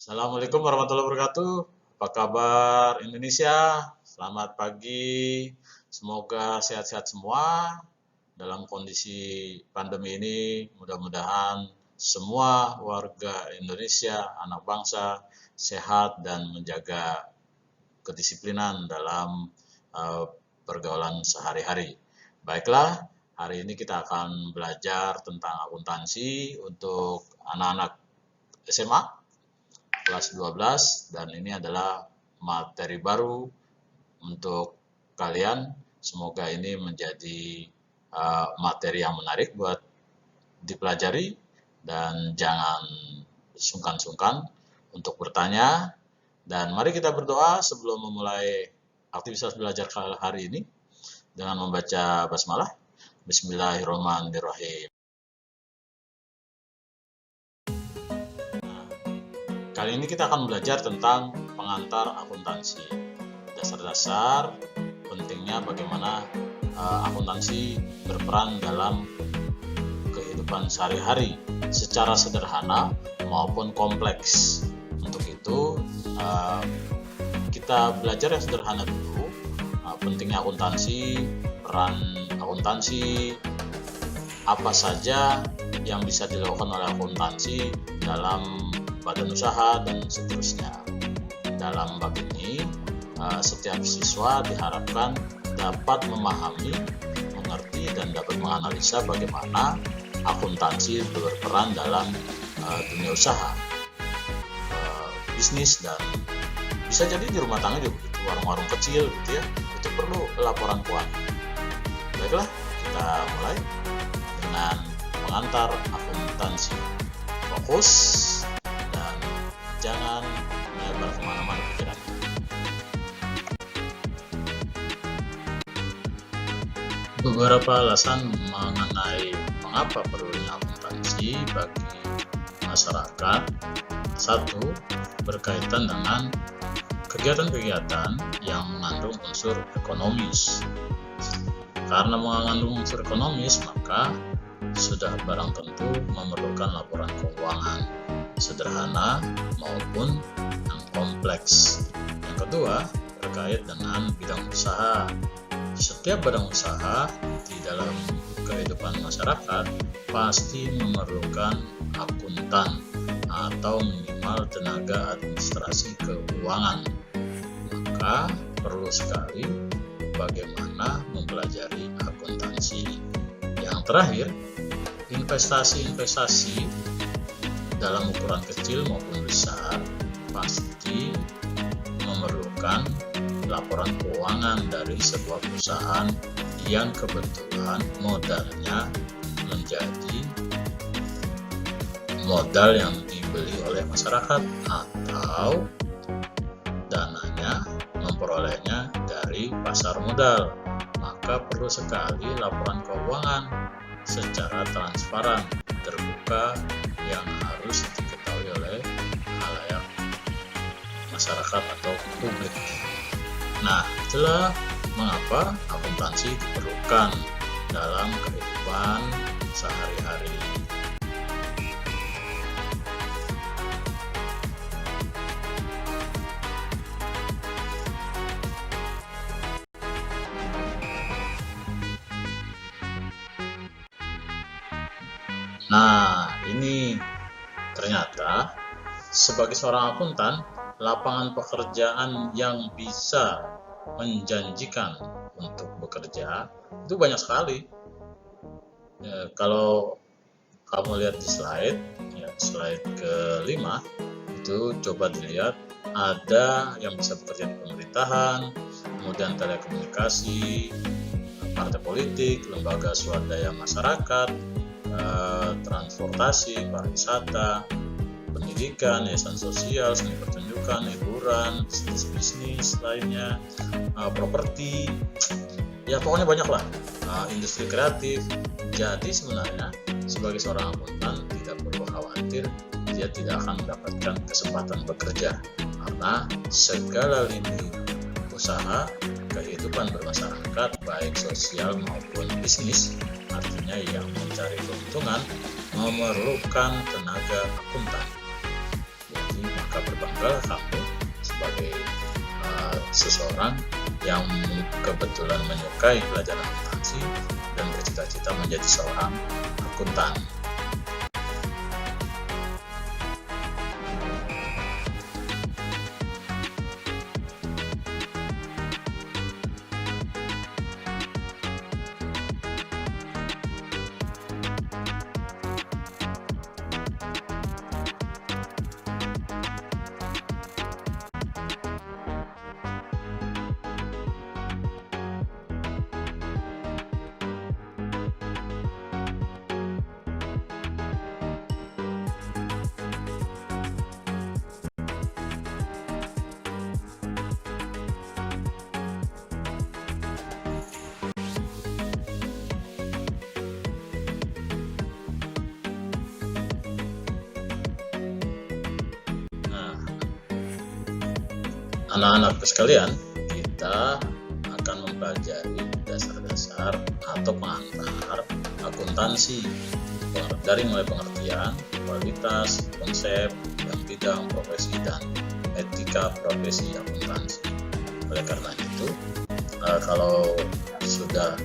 Assalamualaikum warahmatullahi wabarakatuh. Apa kabar Indonesia? Selamat pagi. Semoga sehat-sehat semua dalam kondisi pandemi ini. Mudah-mudahan semua warga Indonesia, anak bangsa, sehat dan menjaga kedisiplinan dalam pergaulan sehari-hari. Baiklah, hari ini kita akan belajar tentang akuntansi untuk anak-anak SMA kelas 12 dan ini adalah materi baru untuk kalian. Semoga ini menjadi materi yang menarik buat dipelajari dan jangan sungkan-sungkan untuk bertanya. Dan mari kita berdoa sebelum memulai aktivitas belajar hari ini dengan membaca basmalah. Bismillahirrahmanirrahim. Kali ini kita akan belajar tentang pengantar akuntansi. Dasar-dasar pentingnya bagaimana akuntansi berperan dalam kehidupan sehari-hari secara sederhana maupun kompleks. Untuk itu kita belajar yang sederhana dulu. Pentingnya akuntansi, peran akuntansi, apa saja yang bisa dilakukan oleh akuntansi dalam badan usaha dan seterusnya. Dalam bab ini, setiap siswa diharapkan dapat memahami, mengerti, dan dapat menganalisa bagaimana akuntansi berperan dalam dunia usaha, bisnis, dan bisa jadi di rumah tangga juga, di warung-warung kecil gitu ya, itu perlu laporan keuangan. Baiklah, kita mulai dengan pengantar akuntansi. Fokus dan jangan melebar kemana-mana pikiran. Beberapa alasan mengenai mengapa perlunya akuntansi bagi masyarakat. Satu, berkaitan dengan kegiatan-kegiatan yang mengandung unsur ekonomis. Karena mengandung unsur ekonomis, maka sudah barang tentu memerlukan laporan keuangan, sederhana maupun yang kompleks. Yang kedua, terkait dengan bidang usaha. Setiap bidang usaha di dalam kehidupan masyarakat pasti memerlukan akuntan atau minimal tenaga administrasi keuangan. Maka perlu sekali bagaimana mempelajari akuntansi. Yang terakhir, investasi-investasi dalam ukuran kecil maupun besar pasti memerlukan laporan keuangan dari sebuah perusahaan yang kebetulan modalnya menjadi modal yang dibeli oleh masyarakat atau dananya memperolehnya dari pasar modal. Maka perlu sekali laporan keuangan secara transparan, terbuka, yang harus diketahui oleh khalayak masyarakat atau publik. Nah, itulah mengapa akuntansi diperlukan dalam kehidupan sehari-hari. Nah, ini ternyata sebagai seorang akuntan, lapangan pekerjaan yang bisa menjanjikan untuk bekerja itu banyak sekali. Kalau kamu lihat di slide ke-5 itu coba dilihat, ada yang bisa bekerja di pemerintahan, kemudian telekomunikasi, partai politik, lembaga swadaya masyarakat, transportasi, pariwisata, pendidikan, yayasan sosial, seni pertunjukan, hiburan, bisnis lainnya, properti, ya pokoknya banyak lah, industri kreatif. Jadi sebenarnya sebagai seorang akuntan tidak perlu khawatir dia tidak akan mendapatkan kesempatan bekerja, karena segala lini usaha kehidupan bermasyarakat baik sosial maupun bisnis, artinya yang mencari keuntungan, memerlukan tenaga akuntan. Jadi maka bangga kamu sebagai seseorang yang kebetulan menyukai belajar akuntansi dan bercita-cita menjadi seorang akuntan. Anak-anak sekalian, kita akan mempelajari dasar-dasar atau pengantar akuntansi dari mulai pengertian, kualitas, konsep, bidang, profesi, dan etika profesi akuntansi. Oleh karena itu, kalau sudah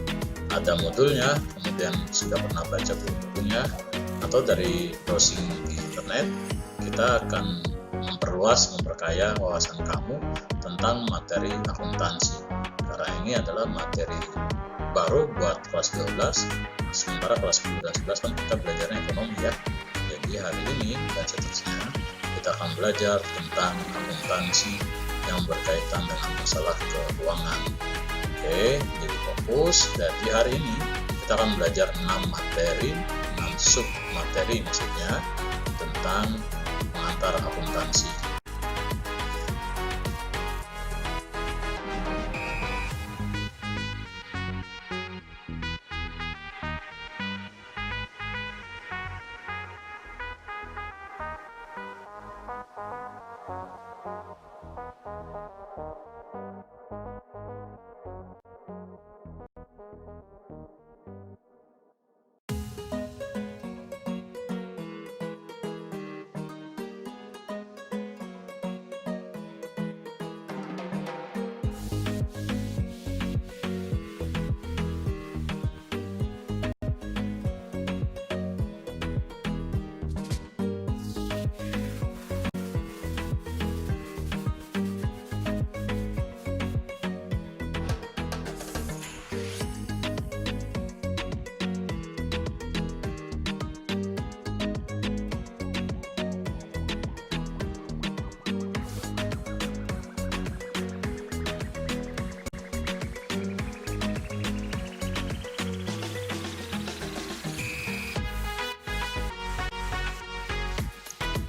ada modulnya, kemudian sudah pernah baca buku-bukunya, atau dari browsing di internet, kita akan memperkaya wawasan kamu tentang materi akuntansi, karena ini adalah materi baru buat kelas 12, sementara kelas 10 dan 11 kan kita belajarnya ekonomi ya. Jadi hari ini dan seterusnya kita akan belajar tentang akuntansi yang berkaitan dengan masalah keuangan. Oke, jadi fokus. Jadi hari ini kita akan belajar 6 materi, 6 sub materi maksudnya tentang pengantar akuntansi.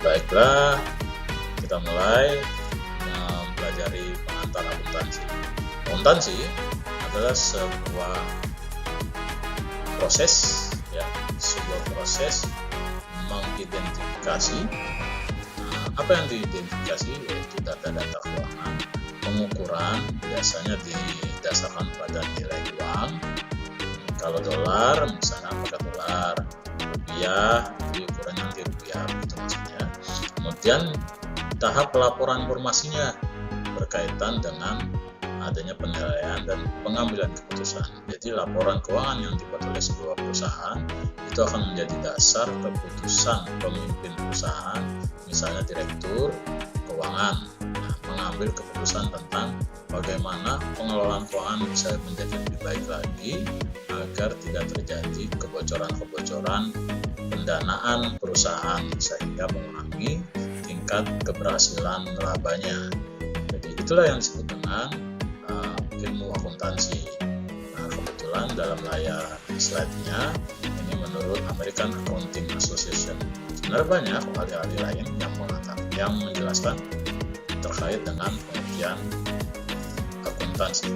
Baiklah, kita mulai mempelajari pengantar akuntansi. Akuntansi adalah sebuah proses, mengidentifikasi. Apa yang diidentifikasi yaitu data-data keuangan, pengukuran biasanya didasarkan pada nilai uang. Kalau dolar, misalnya pakai dolar, rupiah, jadi ukurannya nanti rupiah, itu maksudnya. Kemudian tahap pelaporan informasinya berkaitan dengan adanya penilaian dan pengambilan keputusan. Jadi laporan keuangan yang dibuat oleh sebuah perusahaan itu akan menjadi dasar keputusan pemimpin perusahaan, misalnya direktur keuangan, mengambil keputusan tentang bagaimana pengelolaan keuangan bisa menjadi lebih baik lagi agar tidak terjadi kebocoran-kebocoran pendanaan perusahaan sehingga mengurangi tingkat keberhasilan labanya. Jadi itulah yang disebut dengan ilmu akuntansi. Nah, kebetulan dalam layar slide-nya ini menurut American Accounting Association. Sebenarnya banyak ahli-ahli lain yang menjelaskan terkait dengan pengertian akuntansi.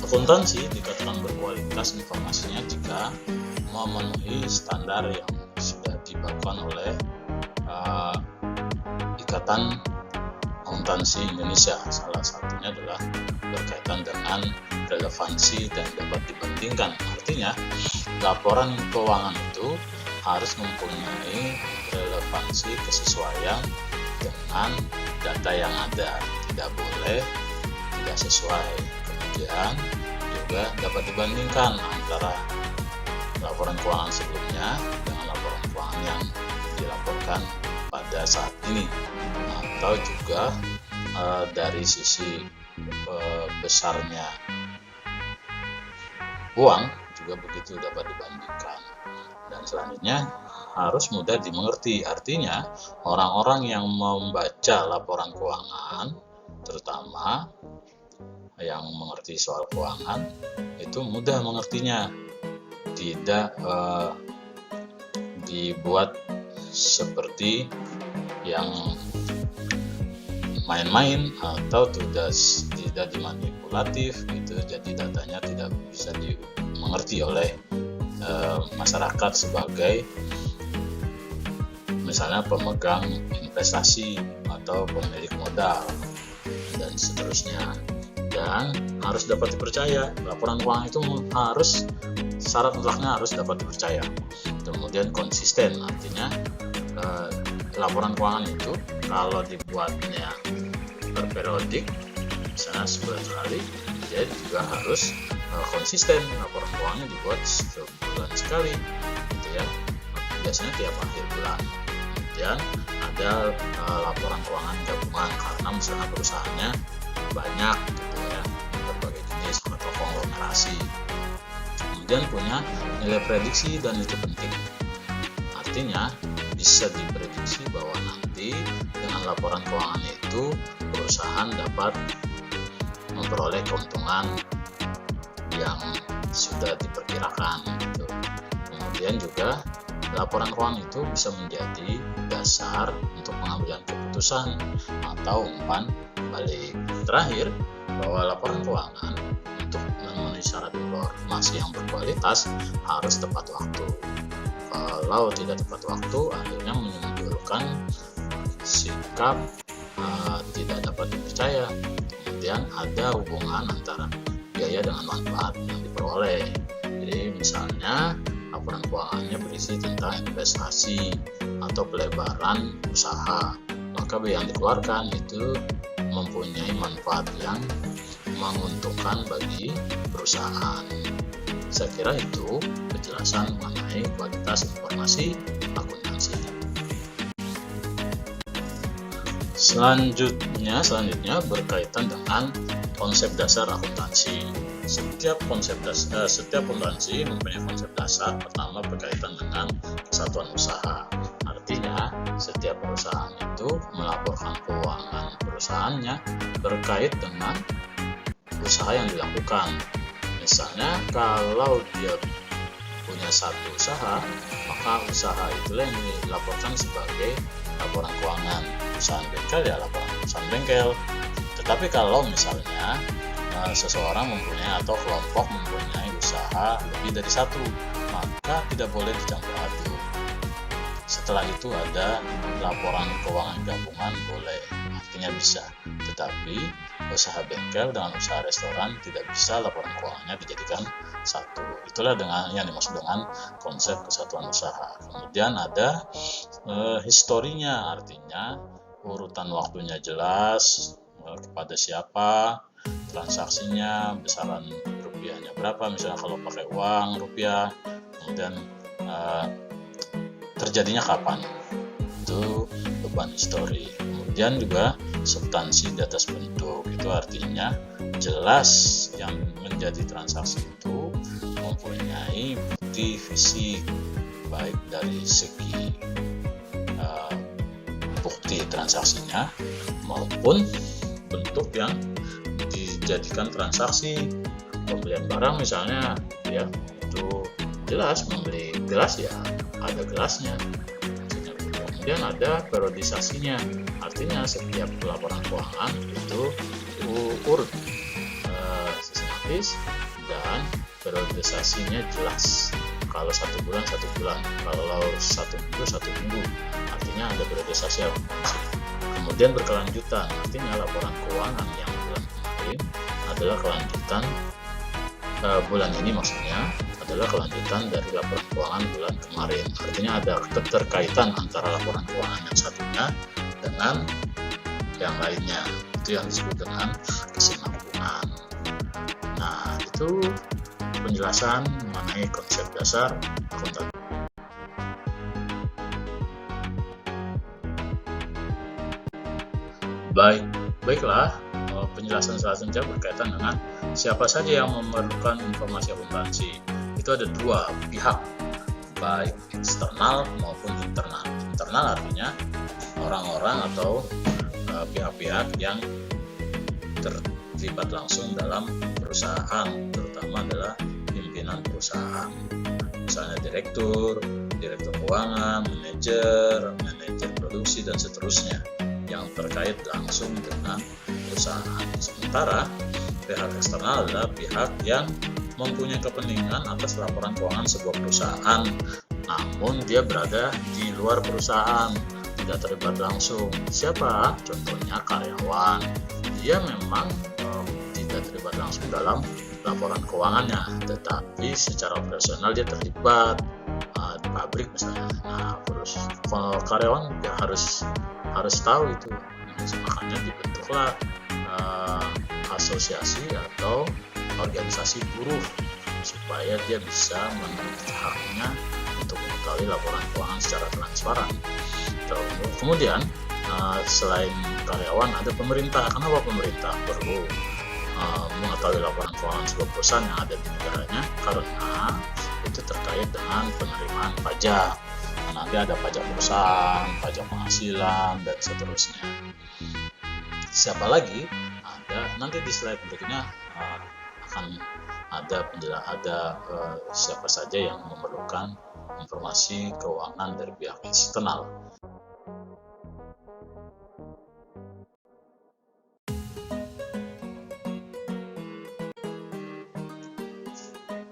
Akuntansi dikatakan berkualitas informasinya jika memenuhi standar yang sudah ditetapkan oleh Ikatan Akuntansi Indonesia. Salah satunya adalah berkaitan dengan relevansi dan dapat dibandingkan. Artinya, laporan keuangan itu harus mempunyai relevansi kesesuaian dengan data yang ada, tidak boleh tidak sesuai. Kemudian juga dapat dibandingkan antara laporan keuangan sebelumnya dengan laporan keuangan yang dilaporkan pada saat ini, atau juga dari sisi besarnya uang juga begitu dapat dibandingkan. Dan selanjutnya harus mudah dimengerti, artinya orang-orang yang membaca laporan keuangan, terutama yang mengerti soal keuangan, itu mudah mengertinya, tidak dibuat seperti yang main-main atau tidak dimanipulatif gitu, jadi datanya tidak bisa dimengerti oleh masyarakat sebagai misalnya pemegang investasi atau pemilik modal dan seterusnya. Dan harus dapat dipercaya, laporan keuangan itu harus syarat mutlaknya harus dapat dipercaya. Kemudian konsisten, artinya laporan keuangan itu kalau dibuatnya perperiodik, misalnya sebulan sekali, dia juga harus konsisten, laporan keuangannya dibuat sebulan sekali gitu ya, biasanya tiap akhir bulan. Kemudian ada laporan keuangan gabungan karena misalnya perusahaannya banyak gitu ya, berbagai jenis atau konglomerasi. Kemudian punya nilai prediksi, dan itu penting, artinya bisa diprediksi bahwa nanti dengan laporan keuangan itu perusahaan dapat memperoleh keuntungan yang sudah diperkirakan gitu. Kemudian juga laporan keuangan itu bisa menjadi dasar untuk pengambilan keputusan atau umpan balik. Terakhir, bahwa laporan keuangan untuk memenuhi syarat informasi yang berkualitas harus tepat waktu. Kalau tidak tepat waktu, akhirnya menimbulkan sikap tidak dapat dipercaya. Kemudian ada hubungan antara biaya dengan manfaat yang diperoleh. Jadi misalnya laporan keuangannya berisi tentang investasi atau pelebaran usaha, maka biaya yang dikeluarkan itu mempunyai manfaat yang menguntungkan bagi perusahaan. Saya kira itu penjelasan mengenai kualitas informasi akuntansi. Selanjutnya berkaitan dengan konsep dasar akuntansi. Setiap akuntansi mempunyai konsep dasar. Pertama, berkaitan dengan kesatuan usaha. Artinya, setiap perusahaan itu melaporkan keuangan perusahaannya terkait dengan usaha yang dilakukan. Misalnya, kalau dia punya satu usaha, maka usaha itulah yang dilaporkan sebagai laporan keuangan. Perusahaan bengkel ya laporan perusahaan bengkel. Tetapi kalau misalnya seseorang mempunyai atau kelompok mempunyai usaha lebih dari satu, maka tidak boleh dicampur aduk. Setelah itu ada laporan keuangan gabungan boleh, artinya bisa. Tetapi usaha bengkel dengan usaha restoran tidak bisa laporan keuangannya dijadikan satu. Itulah yang dimaksud dengan konsep kesatuan usaha. Kemudian ada historinya, artinya urutan waktunya jelas, kepada siapa, transaksinya, besaran rupiahnya berapa, misalnya kalau pakai uang rupiah, kemudian terjadinya kapan, itu beban histori. Kemudian juga substansi di atas bentuk, itu artinya jelas yang menjadi transaksi itu mempunyai bukti fisik, baik dari segi bukti transaksinya maupun bentuk yang dijadikan transaksi. Pembelian barang misalnya ya itu jelas, membeli gelas ya ada gelasnya. Kemudian ada periodisasinya, artinya setiap laporan keuangan itu urut sistematis dan periodisasinya jelas. Kalau 1 bulan 1 bulan, kalau 1 minggu 1 minggu, artinya ada periodisasi akuntansi. Kemudian berkelanjutan, artinya laporan keuangan yang bulan kemarin adalah kelanjutan bulan ini, maksudnya adalah kelanjutan dari laporan keuangan bulan kemarin. Artinya ada keterkaitan antara laporan keuangan yang satunya dengan yang lainnya. Itu yang disebut dengan kesinambungan. Nah, itu penjelasan mengenai konsep dasar akuntansi. Baiklah, penjelasan selanjutnya berkaitan dengan siapa saja yang memerlukan informasi akuntansi. Itu ada dua pihak, baik eksternal maupun internal. Internal artinya orang-orang atau pihak-pihak yang terlibat langsung dalam perusahaan, terutama adalah pimpinan perusahaan. Misalnya direktur keuangan, manajer produksi, dan seterusnya yang terkait langsung dengan perusahaan. Sementara pihak eksternal adalah pihak yang mempunyai kepentingan atas laporan keuangan sebuah perusahaan, namun dia berada di luar perusahaan, tidak terlibat langsung. Siapa? Contohnya karyawan. Dia memang tidak terlibat langsung dalam laporan keuangannya, tetapi secara operasional dia terlibat di pabrik misalnya. Nah, kalau karyawan ya harus tahu itu. Makanya dibentuklah asosiasi atau organisasi buruh supaya dia bisa memiliki haknya untuk mengetahui laporan keuangan secara transparan. Kemudian selain karyawan ada pemerintah. Kenapa pemerintah perlu mengetahui laporan keuangan sebuah perusahaan yang ada di negaranya? Karena itu terkait dengan penerimaan pajak. Nanti ada pajak perusahaan, pajak penghasilan, dan seterusnya. Siapa lagi? Nanti di slide berikutnya akan ada siapa saja yang memerlukan informasi keuangan dari pihak eksternal.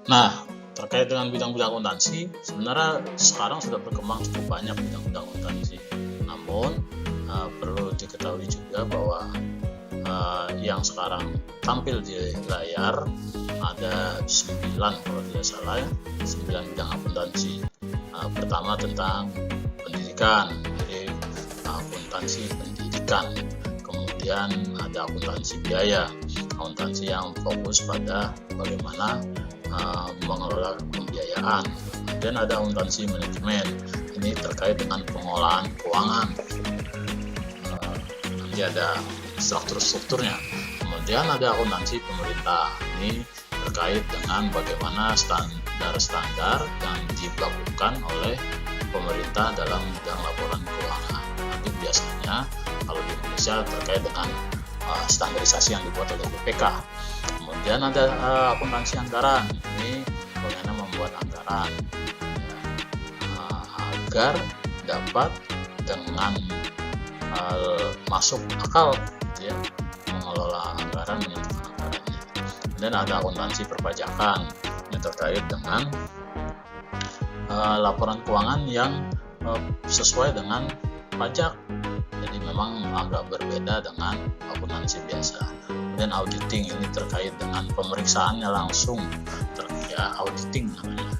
Nah, terkait dengan bidang-bidang akuntansi, sebenarnya sekarang sudah berkembang cukup banyak bidang-bidang akuntansi. Namun perlu diketahui juga bahwa yang sekarang tampil di layar ada 9 kalau tidak salah ya, 9 bidang akuntansi. Pertama tentang pendidikan, jadi akuntansi pendidikan. Kemudian ada akuntansi biaya, akuntansi yang fokus pada bagaimana mengelola pembiayaan. Dan ada akuntansi manajemen, ini terkait dengan pengolahan keuangan. Nanti ada strukturnya. Kemudian ada akuntansi pemerintah, ini terkait dengan bagaimana standar-standar yang dilakukan oleh pemerintah dalam bidang laporan keuangan. Nanti biasanya kalau di Indonesia terkait dengan standarisasi yang dibuat oleh BPK. Kemudian ada akuntansi anggaran, ini bagaimana membuat anggaran agar dapat dengan masuk akal ya, mengelola anggaran, menentukan anggarannya. Kemudian ada akuntansi perpajakan, ini terkait dengan laporan keuangan yang sesuai dengan pajak, jadi memang agak berbeda dengan akuntansi biasa. Kemudian auditing, ini terkait dengan pemeriksaannya langsung, auditing namanya.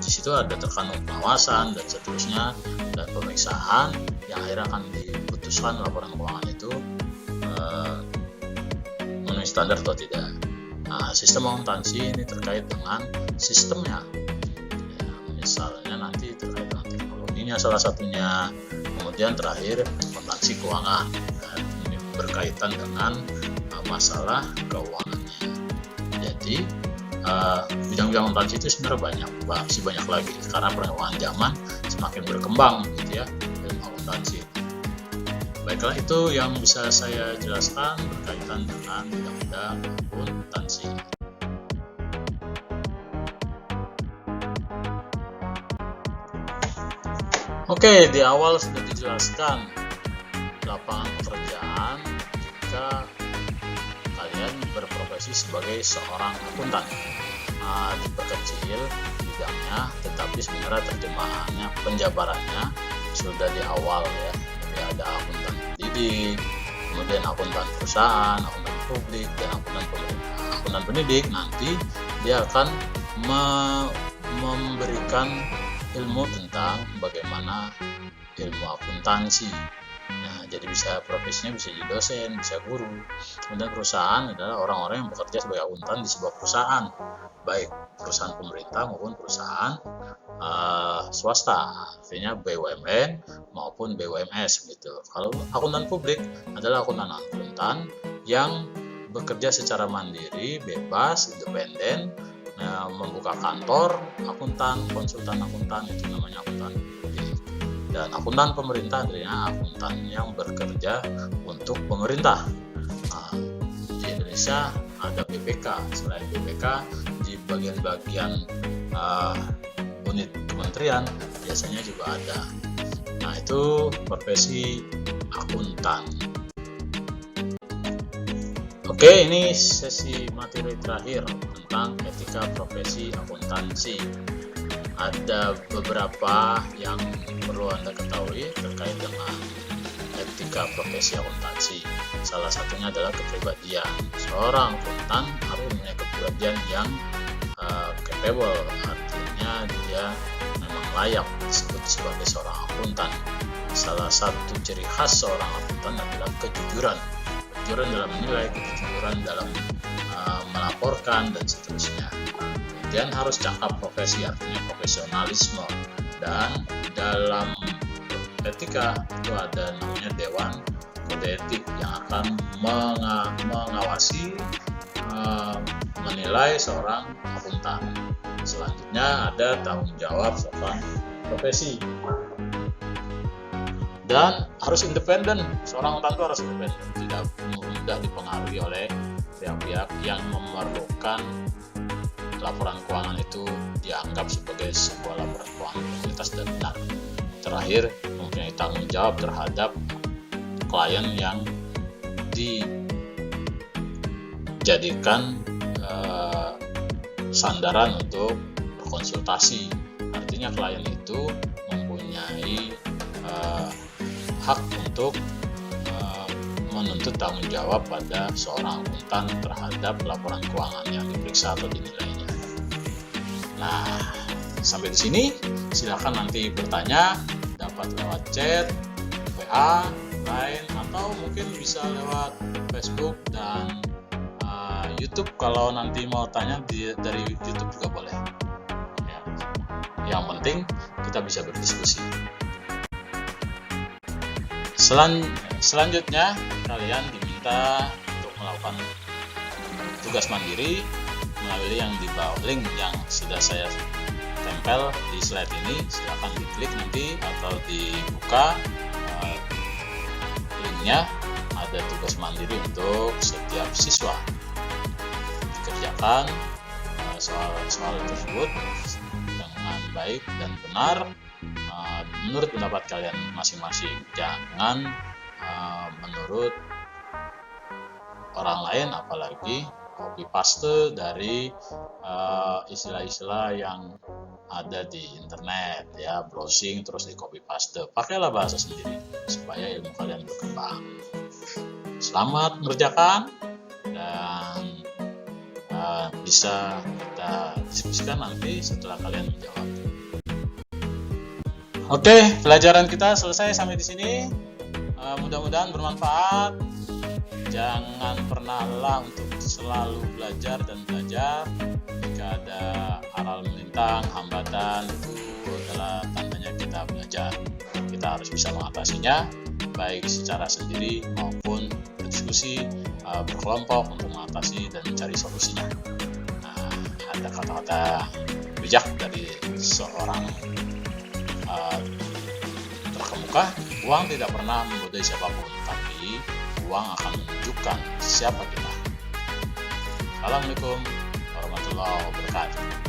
Di situ ada terkandung pengawasan dan seterusnya, dan pemeriksaan yang akhirnya akan diputuskan laporan keuangan itu memenuhi standar atau tidak. Nah, sistem akuntansi ini terkait dengan sistemnya, ya, misalnya nanti terkait dengan teknologinya salah satunya. Kemudian terakhir akuntansi keuangan, ini berkaitan dengan masalah keuangannya. Jadi bidang-bidang akuntansi itu sebenarnya masih banyak lagi, karena perkembangan zaman semakin berkembang gitu ya dalam akuntansi. Baiklah, itu yang bisa saya jelaskan berkaitan dengan bidang-bidang akuntansi. Oke, di awal sudah dijelaskan lapangan pekerjaan jika kalian berprofesi sebagai seorang akuntan. Diperkecil bidangnya, tetapi sebenarnya terjemahannya, penjabarannya sudah di awal ya. Jadi ada akuntan pendidik, kemudian akuntan perusahaan, akuntan publik, dan akuntan pemerintah. Akuntan pendidik nanti dia akan memberikan ilmu tentang bagaimana ilmu akuntansi. Nah, jadi profesinya bisa jadi dosen, bisa guru. Kemudian perusahaan adalah orang-orang yang bekerja sebagai akuntan di sebuah perusahaan, baik perusahaan pemerintah maupun perusahaan swasta, artinya BUMN maupun BUMS gitu. Kalau akuntan publik adalah akuntan yang bekerja secara mandiri, bebas, independen, membuka kantor akuntan, konsultan akuntan, itu namanya akuntan publik. Dan akuntan pemerintah adalah akuntan yang bekerja untuk pemerintah. Di Indonesia ada BPK. Selain BPK, di bagian-bagian unit kementerian biasanya juga ada. Nah, itu profesi akuntan. Oke, ini sesi materi terakhir tentang etika profesi akuntansi. Ada beberapa yang perlu Anda ketahui terkait dengan etika profesi akuntansi. Salah satunya adalah kepribadian. Seorang akuntan harus mempunyai kepribadian yang capable, artinya dia memang layak disebut sebagai seorang akuntan. Salah satu ciri khas seorang akuntan adalah kejujuran. Kejujuran dalam menilai, kejujuran dalam melaporkan, dan seterusnya. Kemudian harus cakap profesi, artinya profesionalisme. Dan dalam etika itu ada namanya Dewan Kode Etik yang akan mengawasi, menilai seorang akuntan. Selanjutnya ada tanggung jawab seorang profesi. Dan harus independen, seorang akuntan itu harus independen, tidak mudah dipengaruhi oleh pihak-pihak yang memerlukan laporan keuangan itu dianggap sebagai sebuah laporan keuangan integritas dan benar. Terakhir, mempunyai tanggung jawab terhadap klien yang dijadikan sandaran untuk berkonsultasi. Artinya klien itu mempunyai hak untuk menuntut tanggung jawab pada seorang akuntan terhadap laporan keuangan yang diperiksa atau dinilainya. Nah, sampai di sini silakan nanti bertanya, dapat lewat chat, WA, Line, atau mungkin bisa lewat Facebook dan YouTube. Kalau nanti mau tanya dari YouTube juga boleh. Ya. Yang penting kita bisa berdiskusi. Selanjutnya kalian diminta untuk melakukan tugas mandiri melalui yang di bawah link yang sudah saya tempel di slide ini. Silakan diklik nanti atau dibuka linknya. Ada tugas mandiri untuk setiap siswa. Dikerjakan soal tersebut dengan baik dan benar menurut pendapat kalian masing-masing. Jangan menurut orang lain, apalagi copy paste dari istilah-istilah yang ada di internet, ya, browsing terus di copy paste. Pakailah bahasa sendiri supaya ilmu kalian berkembang. Selamat mengerjakan, dan bisa kita diskusikan nanti setelah kalian menjawab. Oke, pelajaran kita selesai sampai di sini. Mudah-mudahan bermanfaat. Jangan pernah lelah untuk selalu belajar dan belajar. Jika ada aral melintang, hambatan, itu adalah tandanya kita belajar. Kita harus bisa mengatasinya, baik secara sendiri maupun berdiskusi, berkelompok untuk mengatasi dan mencari solusinya. Nah, ada kata-kata bijak dari seorang terkemuka, uang tidak pernah menggodai siapapun, tapi uang akan menunjukkan siapa kita. Assalamualaikum warahmatullahi wabarakatuh.